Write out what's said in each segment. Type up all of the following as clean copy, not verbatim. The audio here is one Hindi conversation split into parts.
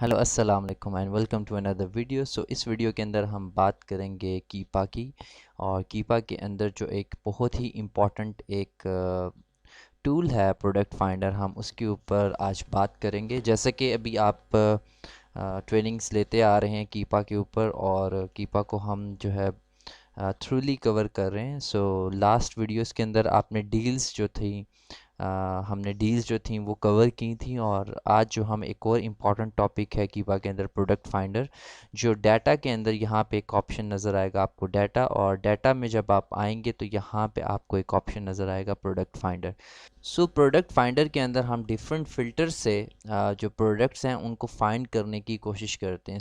हेलो अस्सलाम वालेकुम and welcome to another video. इस वीडियो के अंदर हम बात करेंगे कीपा की। और कीपा के अंदर जो एक बहुत ही इम्पॉर्टेंट एक टूल है प्रोडक्ट फाइंडर, हम उसके ऊपर आज बात करेंगे। जैसे कि अभी आप ट्रेनिंग्स लेते आ रहे हैं कीपा के ऊपर, और कीपा को हम जो है थ्रूली कवर कर रहे हैं। लास्ट वीडियोस के अंदर आपने डील्स जो थी, हमने डील्स जो थी वो कवर की थी। और आज जो हम एक और इम्पॉर्टेंट टॉपिक है कीपा के अंदर प्रोडक्ट फाइंडर, जो डाटा के अंदर यहाँ पे एक ऑप्शन नज़र आएगा आपको डाटा, और डाटा में जब आप आएंगे तो यहाँ पे आपको एक ऑप्शन नज़र आएगा प्रोडक्ट फाइंडर। प्रोडक्ट फाइंडर के अंदर हम डिफरेंट फ़िल्टर से जो प्रोडक्ट्स हैं उनको फाइंड करने की कोशिश करते हैं।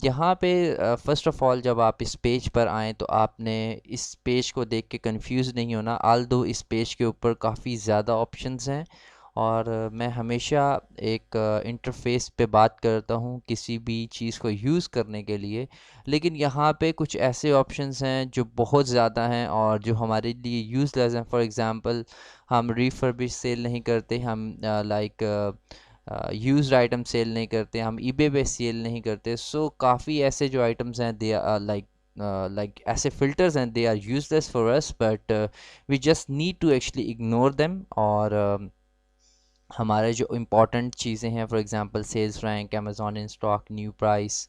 यहाँ पे फ़र्स्ट ऑफ़ ऑल जब आप इस पेज पर आएँ तो आपने इस पेज को देख के कंफ्यूज नहीं होना। आल दो इस पेज के ऊपर काफ़ी ज़्यादा ऑप्शंस हैं, और मैं हमेशा एक इंटरफेस पे बात करता हूँ किसी भी चीज़ को यूज़ करने के लिए। लेकिन यहाँ पे कुछ ऐसे ऑप्शंस हैं जो बहुत ज़्यादा हैं और जो हमारे लिए यूज़लेस हैं। फॉर एग्ज़ाम्पल, हम रिफर्बिश सेल नहीं करते, हम लाइक यूज्ड आइटम सेल नहीं करते, हम ईबे पे सेल नहीं करते। काफ़ी ऐसे जो आइटम्स हैं दे लाइक ऐसे फिल्टर्स हैं, they are useless for us, but we just need to actually ignore them. और हमारे जो इम्पोर्टेंट चीज़ें हैं, for example sales rank, Amazon in stock, new price,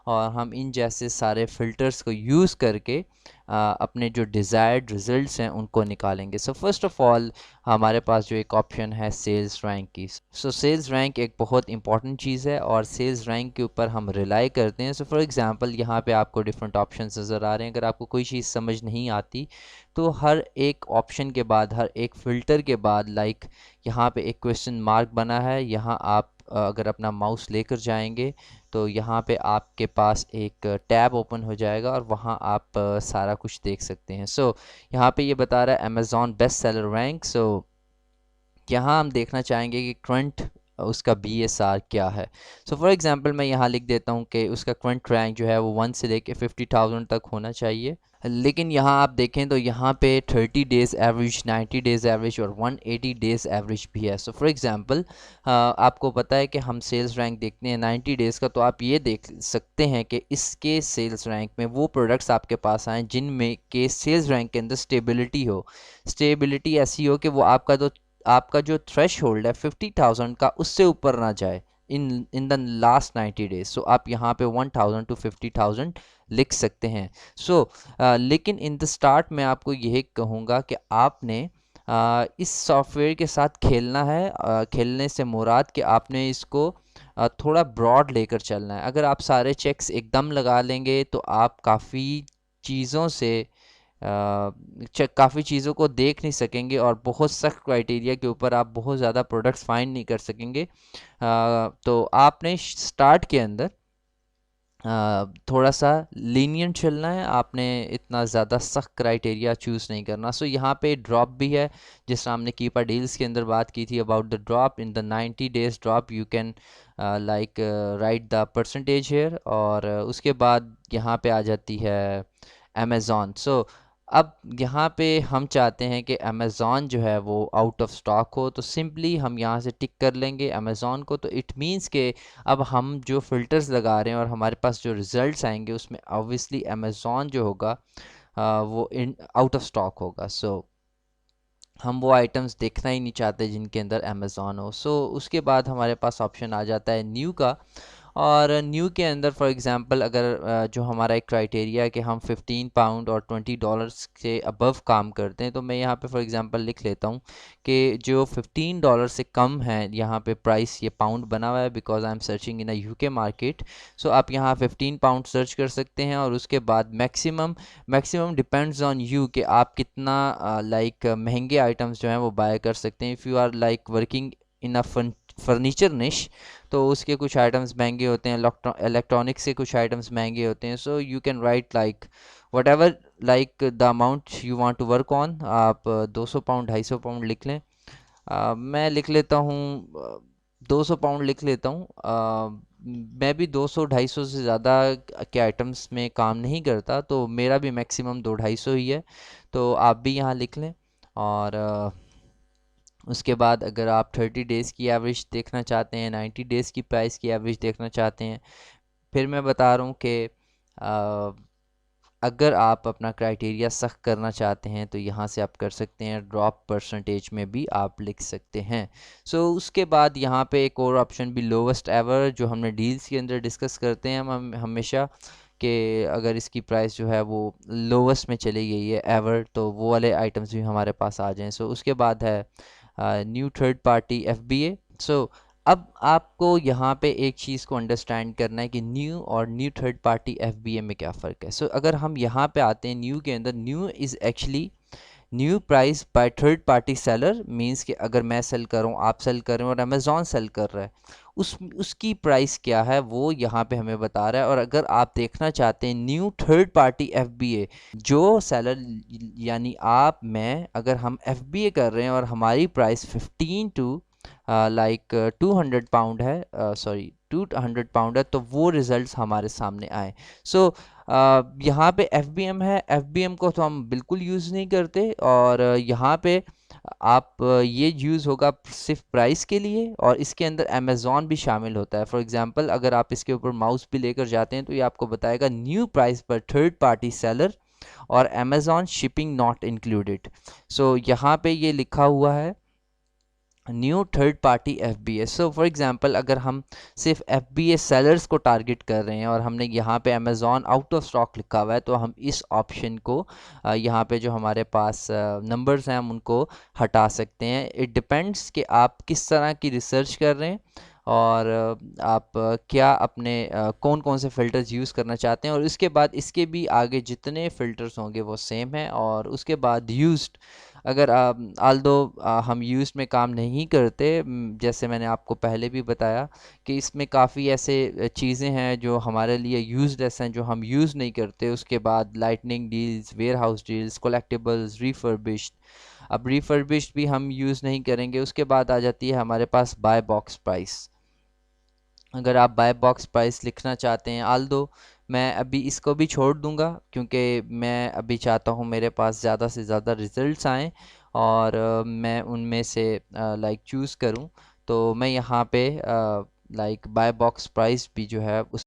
और हम इन जैसे सारे फ़िल्टर्स को यूज़ करके अपने जो डिज़ायर्ड रिज़ल्ट्स हैं उनको निकालेंगे। फर्स्ट ऑफ़ ऑल हमारे पास जो एक ऑप्शन है सेल्स रैंक की। सेल्स रैंक एक बहुत इंपॉर्टेंट चीज़ है और सेल्स रैंक के ऊपर हम रिलाई करते हैं। फॉर एग्ज़ाम्पल, यहाँ पे आपको डिफरेंट ऑप्शंस नज़र आ रहे हैं। अगर आपको कोई चीज़ समझ नहीं आती तो हर एक ऑप्शन के बाद, हर एक फ़िल्टर के बाद, लाइक यहाँ पे एक क्वेश्चन मार्क बना है, यहाँ आप अगर अपना माउस लेकर जाएंगे तो यहाँ पे आपके पास एक टैब ओपन हो जाएगा और वहाँ आप सारा कुछ देख सकते हैं। यहाँ पे ये बता रहा है अमेज़ॉन बेस्ट सेलर रैंक। यहाँ हम देखना चाहेंगे कि करंट उसका BSR क्या है। फॉर एग्जांपल मैं यहाँ लिख देता हूँ कि उसका करंट रैंक जो है वो 1 से लेके 50,000 तक होना चाहिए। लेकिन यहाँ आप देखें तो यहाँ पे 30 डेज़ एवरेज, 90 डेज़ एवरेज और 180 डेज़ एवरेज भी है। फॉर एग्जांपल, आपको पता है कि हम सेल्स रैंक देखते हैं 90 डेज़ का, तो आप ये देख सकते हैं कि इसके सेल्स रैंक में वो प्रोडक्ट्स आपके पास आएँ जिनमें के सेल्स रैंक के अंदर स्टेबिलिटी हो। स्टेबिलिटी ऐसी हो कि वो आपका जो थ्रेश होल्ड है 50,000 का, उससे ऊपर ना जाए इन इन द लास्ट 90 डेज। आप यहाँ पे 1,000 टू 50,000 लिख सकते हैं। लेकिन इन द स्टार्ट मैं आपको यही कहूँगा कि आपने इस सॉफ्टवेयर के साथ खेलना है। खेलने से मुराद कि आपने इसको थोड़ा ब्रॉड लेकर चलना है। अगर आप सारे चेक्स एकदम लगा लेंगे तो आप चीज़ों से काफ़ी चीज़ों को देख नहीं सकेंगे और बहुत सख्त क्राइटेरिया के ऊपर आप बहुत ज़्यादा प्रोडक्ट्स फाइंड नहीं कर सकेंगे। तो आपने स्टार्ट के अंदर थोड़ा सा लीनियंट चलना है, आपने इतना ज़्यादा सख्त क्राइटेरिया चूज़ नहीं करना। यहाँ पे ड्रॉप भी है, जिस तरह हमने कीपा डील्स के अंदर बात की थी about the drop. In the 90 days drop you can like write the percentage here. और उसके बाद यहाँ पे आ जाती है अमेज़ॉन। अब यहाँ पे हम चाहते हैं कि अमेज़ॉन जो है वो आउट ऑफ स्टॉक हो, तो सिंपली हम यहाँ से टिक कर लेंगे अमेज़ॉन को। तो इट मीन्स के अब हम जो फ़िल्टर्स लगा रहे हैं और हमारे पास जो रिज़ल्ट्स आएंगे उसमें ऑब्वियसली अमेज़ॉन जो होगा वो इन आउट ऑफ स्टॉक होगा। हम वो आइटम्स देखना ही नहीं चाहते जिनके अंदर अमेज़ॉन हो। उसके बाद हमारे पास ऑप्शन आ जाता है न्यू का। और न्यू के अंदर फॉर एग्ज़ाम्पल, अगर जो हमारा एक क्राइटेरिया है कि हम 15 पाउंड और $20 के अबव काम करते हैं, तो मैं यहाँ पे फॉर एग्ज़ाम्पल लिख लेता हूँ कि जो $15 से कम है, यहाँ पे प्राइस ये पाउंड बना हुआ है because I am searching in a UK market. आप यहाँ 15 पाउंड सर्च कर सकते हैं। और उसके बाद maximum maximum depends on you कि आप कितना लाइक महंगे आइटम्स जो हैं वो बाय कर सकते हैं। If you are like working in a furniture niche, तो उसके कुछ आइटम्स महंगे होते हैं, इलेक्ट्रॉनिक्स के कुछ आइटम्स महंगे होते हैं। You can write like whatever, like the amount you want to work on. आप 200 पाउंड, 250 पाउंड लिख लें। मैं लिख लेता हूँ 200 पाउंड लिख लेता हूँ। मैं भी 200-250 से ज़्यादा के आइटम्स में काम नहीं करता, तो मेरा भी मैक्सिमम 200-250 ही है। तो आप भी यहाँ लिख लें। और उसके बाद अगर आप 30 डेज़ की एवरेज देखना चाहते हैं, 90 डेज़ की प्राइस की एवरेज देखना चाहते हैं, फिर मैं बता रहा हूँ कि अगर आप अपना क्राइटेरिया सख्त करना चाहते हैं तो यहाँ से आप कर सकते हैं, ड्रॉप परसेंटेज में भी आप लिख सकते हैं। उसके बाद यहाँ पे एक और ऑप्शन भी, लोवेस्ट एवर, जो हमने डील्स के अंदर डिस्कस करते हैं हम हमेशा, कि अगर इसकी प्राइस जो है वो लोवेस्ट में चली गई है एवर, तो वो वाले आइटम्स भी हमारे पास आ जाएं। उसके बाद है न्यू थर्ड पार्टी एफबीए। अब आपको यहाँ पे एक चीज़ को अंडरस्टैंड करना है कि न्यू और न्यू थर्ड पार्टी एफबीए में क्या फ़र्क है। अगर हम यहाँ पे आते हैं न्यू के अंदर, new is actually new price by third party seller, means कि अगर मैं सेल कर रहा हूँ, आप सेल कर रहे हो और अमेज़ॉन सेल कर रहा है, उसकी प्राइस क्या है वो यहाँ पे हमें बता रहा है। और अगर आप देखना चाहते हैं न्यू थर्ड पार्टी एफबीए, जो सेलर यानी आप मैं, अगर हम एफबीए कर रहे हैं और हमारी प्राइस 15 टू लाइक 200 पाउंड है, सॉरी 200 पाउंड है, तो वो रिजल्ट्स हमारे सामने आए। यहाँ पे एफ है, एफ को तो हम बिल्कुल यूज़ नहीं करते, और यहाँ पे आप ये यूज़ होगा सिर्फ प्राइस के लिए, और इसके अंदर अमेज़ॉन भी शामिल होता है। फॉर एग्जांपल अगर आप इसके ऊपर माउस भी लेकर जाते हैं तो ये आपको बताएगा न्यू प्राइस पर थर्ड पार्टी सेलर और अमेज़ॉन शिपिंग नॉट इंक्लूडेड। यहाँ पे ये लिखा हुआ है new third party F B S. For example अगर हम सिर्फ एफ बी एस सेलर्स को टारगेट कर रहे हैं और हमने यहाँ पे अमेज़ॉन आउट ऑफ स्टॉक लिखा हुआ है, तो हम इस ऑप्शन को यहाँ पे जो हमारे पास नंबर्स हैं हम उनको हटा सकते हैं। इट डिपेंड्स कि आप किस तरह की रिसर्च कर रहे हैं और आप क्या अपने कौन कौन से फ़िल्टर्स यूज़ करना चाहते हैं। और इसके बाद इसके भी आगे जितने फ़िल्टर्स होंगे वो सेम है। और उसके बाद यूज्ड, अगर आल्दो हम यूज़ में काम नहीं करते, जैसे मैंने आपको पहले भी बताया कि इसमें काफ़ी ऐसे चीज़ें हैं जो हमारे लिए यूजलेस हैं, जो हम यूज़ नहीं करते। उसके बाद lightning deals, warehouse deals, collectibles, refurbished, अब रिफर्बिश्ड भी हम यूज़ नहीं करेंगे। उसके बाद आ जाती है हमारे पास बाय बॉक्स प्राइस। अगर आप बाय बॉक्स प्राइस लिखना चाहते हैं, आल्दो मैं अभी इसको भी छोड़ दूंगा क्योंकि मैं अभी चाहता हूँ मेरे पास ज़्यादा से ज़्यादा रिज़ल्ट्स आएँ और मैं उनमें से लाइक चूज़ करूँ। तो मैं यहाँ पे लाइक बाय बॉक्स प्राइस भी जो है उस